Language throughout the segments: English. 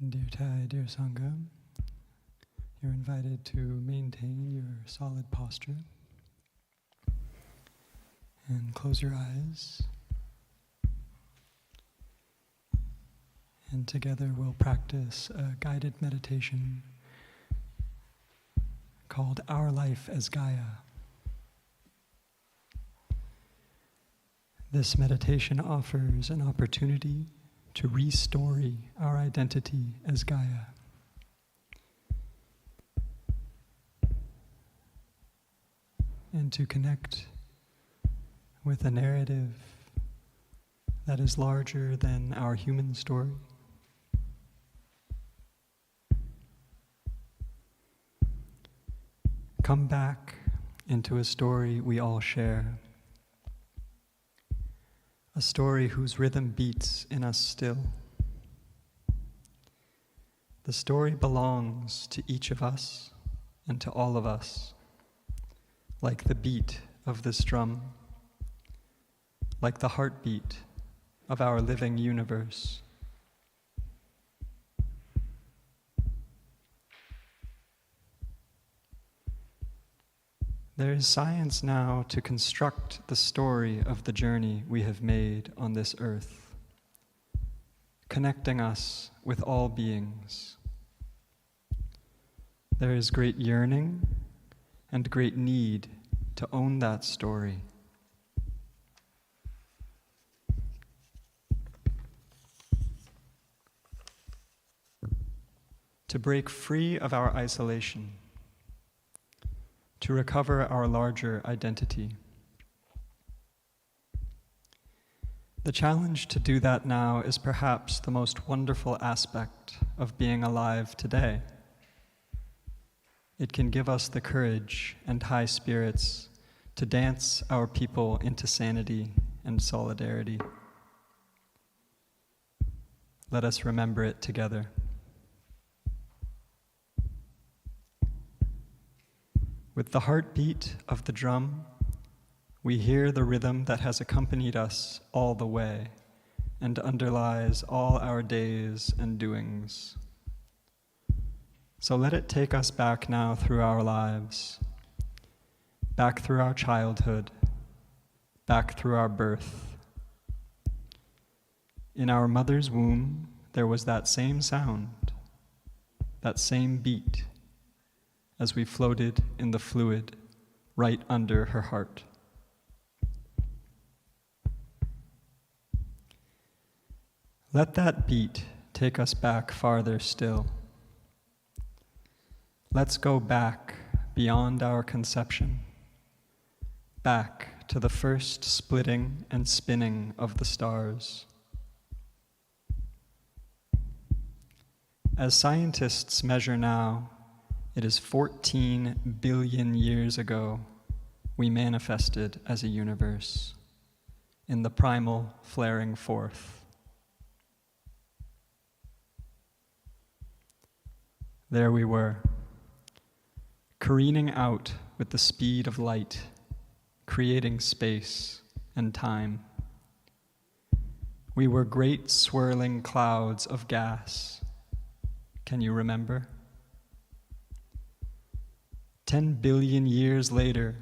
Dear Thai, dear Sangha, you're invited to maintain your solid posture and close your eyes. And together we'll practice a guided meditation called Our Life as Gaia. This meditation offers an opportunity to re-story our identity as Gaia. And to connect with a narrative that is larger than our human story. Come back into a story we all share. A story whose rhythm beats in us still. The story belongs to each of us and to all of us, like the beat of this drum, like the heartbeat of our living universe. There is science now to construct the story of the journey we have made on this earth, connecting us with all beings. There is great yearning and great need to own that story. To break free of our isolation, to recover our larger identity. The challenge to do that now is perhaps the most wonderful aspect of being alive today. It can give us the courage and high spirits to dance our people into sanity and solidarity. Let us remember it together. With the heartbeat of the drum, we hear the rhythm that has accompanied us all the way and underlies all our days and doings. So let it take us back now through our lives, back through our childhood, back through our birth. In our mother's womb, there was that same sound, that same beat, as we floated in the fluid right under her heart. Let that beat take us back farther still. Let's go back beyond our conception, back to the first splitting and spinning of the stars. As scientists measure now, it is 14 billion years ago we manifested as a universe in the primal flaring forth. There we were, careening out with the speed of light, creating space and time. We were great swirling clouds of gas. Can you remember? 10 billion years later,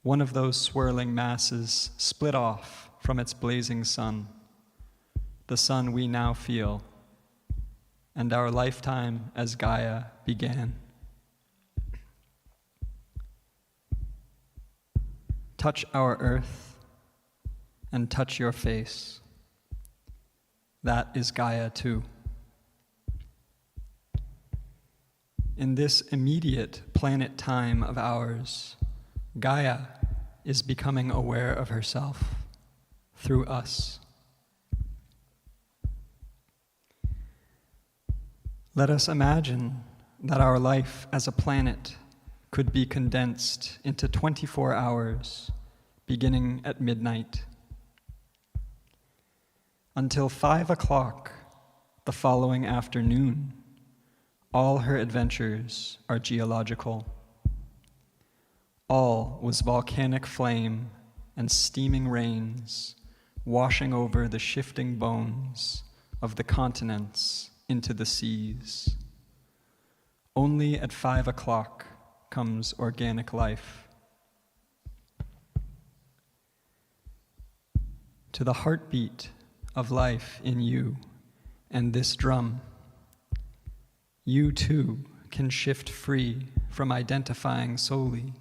one of those swirling masses split off from its blazing sun, the sun we now feel, and our lifetime as Gaia began. touch our earth and touch your face. That is Gaia too. In this immediate planet time of ours, Gaia is becoming aware of herself through us. Let us imagine that our life as a planet could be condensed into 24 hours, beginning at midnight. Until 5 o'clock the following afternoon, all her adventures are geological. All was volcanic flame and steaming rains washing over the shifting bones of the continents into the seas. Only at 5 o'clock comes organic life. To the heartbeat of life in you and this drum, you too can shift free from identifying solely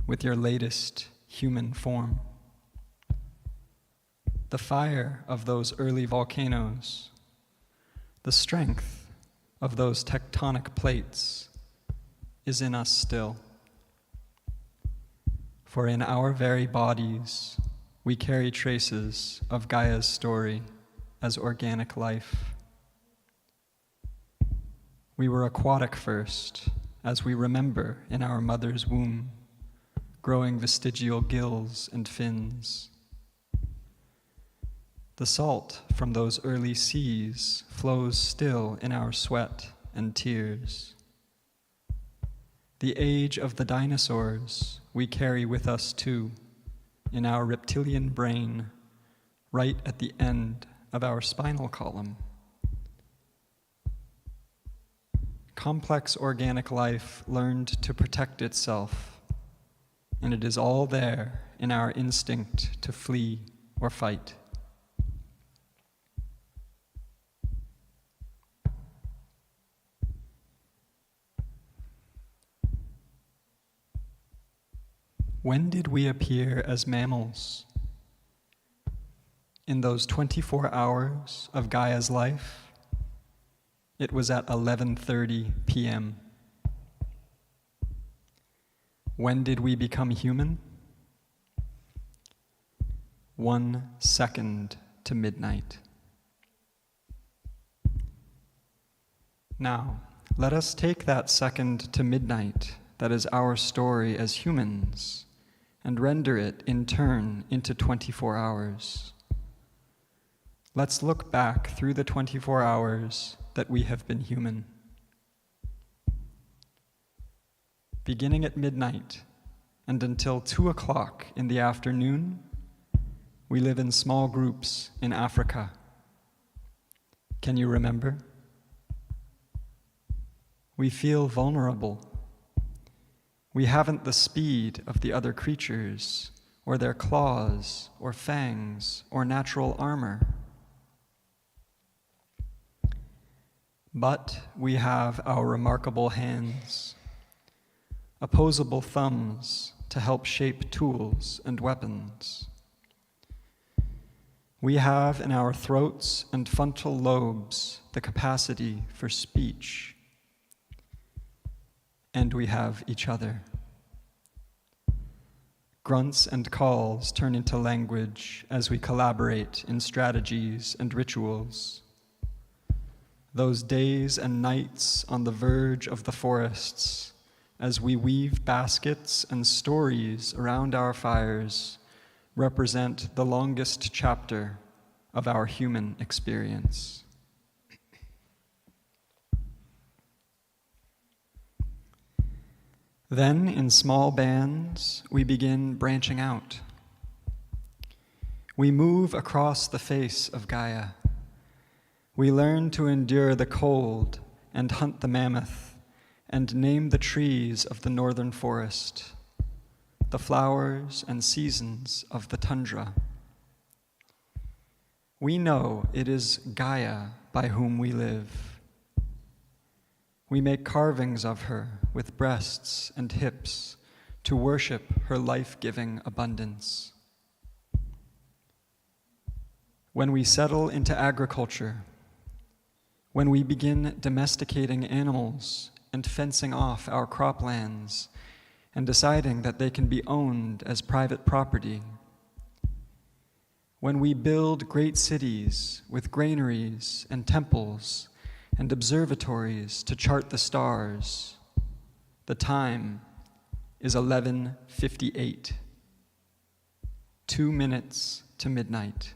with your latest human form. The fire of those early volcanoes, the strength of those tectonic plates is in us still. For in our very bodies, we carry traces of Gaia's story as organic life. We were aquatic first, as we remember in our mother's womb, growing vestigial gills and fins. The salt from those early seas flows still in our sweat and tears. The age of the dinosaurs we carry with us too, in our reptilian brain, right at the end of our spinal column. Complex organic life learned to protect itself, and it is all there in our instinct to flee or fight. When did we appear as mammals? In those 24 hours of Gaia's life, it was at 11:30 p.m. When did we become human? 1 second to midnight. Now, let us take that second to midnight that is our story as humans and render it in turn into 24 hours. Let's look back through the 24 hours that we have been human. Beginning at midnight and until 2 o'clock in the afternoon, we live in small groups in Africa. Can you remember? We feel vulnerable. We haven't the speed of the other creatures, or their claws, or fangs, or natural armor. But we have our remarkable hands, opposable thumbs to help shape tools and weapons. We have in our throats and frontal lobes the capacity for speech. And we have each other. Grunts and calls turn into language as we collaborate in strategies and rituals. Those days and nights on the verge of the forests, as we weave baskets and stories around our fires, represent the longest chapter of our human experience. Then, in small bands, we begin branching out. We move across the face of Gaia. We learn to endure the cold and hunt the mammoth and name the trees of the northern forest, the flowers and seasons of the tundra. We know it is Gaia by whom we live. We make carvings of her with breasts and hips to worship her life-giving abundance. When we settle into agriculture, when we begin domesticating animals and fencing off our croplands and deciding that they can be owned as private property, when we build great cities with granaries and temples and observatories to chart the stars, the time is 11:58, 2 minutes to midnight.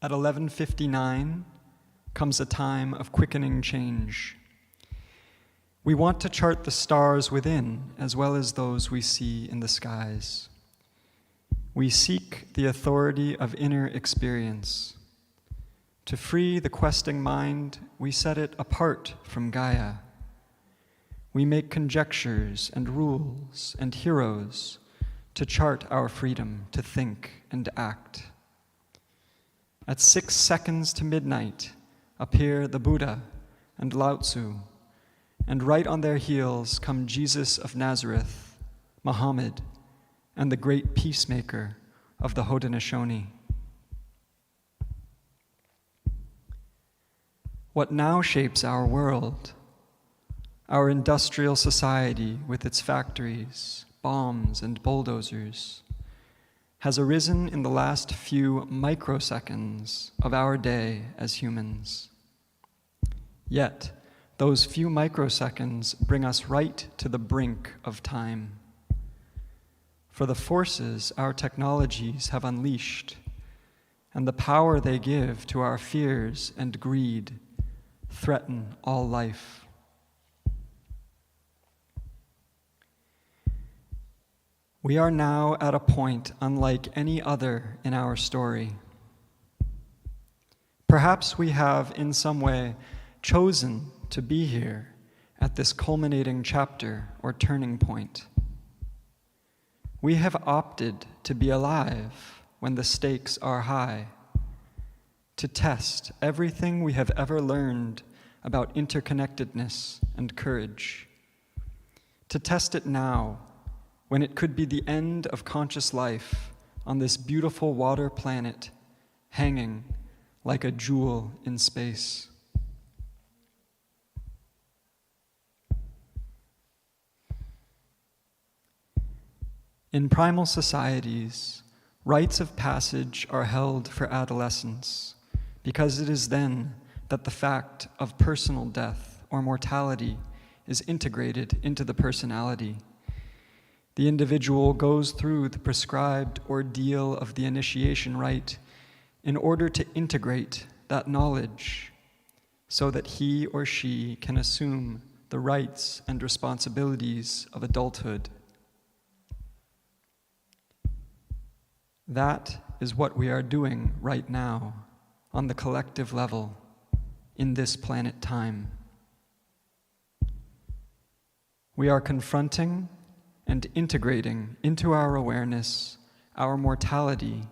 At 11:59 comes a time of quickening change. We want to chart the stars within as well as those we see in the skies. We seek the authority of inner experience. To free the questing mind, we set it apart from Gaia. We make conjectures and rules and heroes to chart our freedom to think and act. At 6 seconds to midnight appear the Buddha and Lao Tzu, and right on their heels come Jesus of Nazareth, Muhammad, and the great peacemaker of the Haudenosaunee. What now shapes our world, our industrial society with its factories, bombs, and bulldozers, has arisen in the last few microseconds of our day as humans. Yet, those few microseconds bring us right to the brink of time. For the forces our technologies have unleashed and the power they give to our fears and greed threaten all life. We are now at a point unlike any other in our story. Perhaps we have in some way chosen to be here at this culminating chapter or turning point. We have opted to be alive when the stakes are high, to test everything we have ever learned about interconnectedness and courage, to test it now when it could be the end of conscious life on this beautiful water planet, hanging like a jewel in space. In primal societies, rites of passage are held for adolescence because it is then that the fact of personal death or mortality is integrated into the personality. The individual goes through the prescribed ordeal of the initiation rite in order to integrate that knowledge so that he or she can assume the rights and responsibilities of adulthood. That is what we are doing right now on the collective level in this planet time. We are confronting and integrating into our awareness our mortality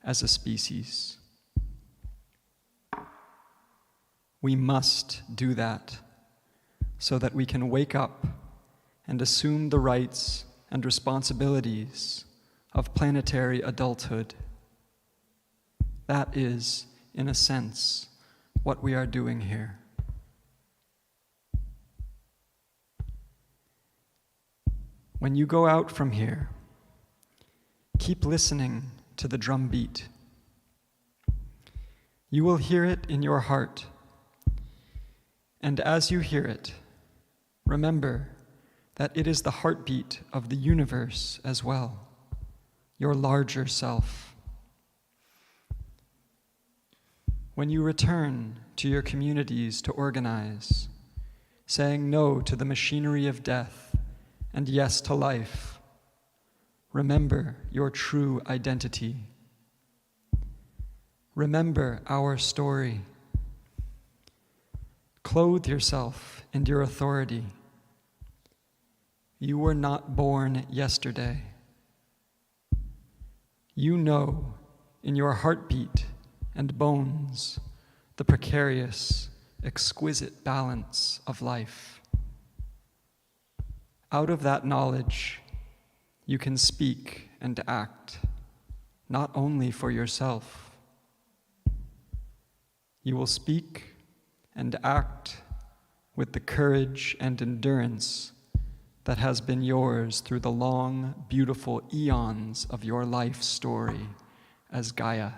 as a species. We must do that so that we can wake up and assume the rights and responsibilities of planetary adulthood. That is, in a sense, what we are doing here. When you go out from here, keep listening to the drum beat. You will hear it in your heart. And as you hear it, remember that it is the heartbeat of the universe as well, your larger self. When you return to your communities to organize, saying no to the machinery of death and yes to life, remember your true identity. Remember our story. Clothe yourself in your authority. You were not born yesterday. You know in your heartbeat and bones the precarious, exquisite balance of life. Out of that knowledge, you can speak and act, not only for yourself. You will speak and act with the courage and endurance that has been yours through the long, beautiful eons of your life story as Gaia.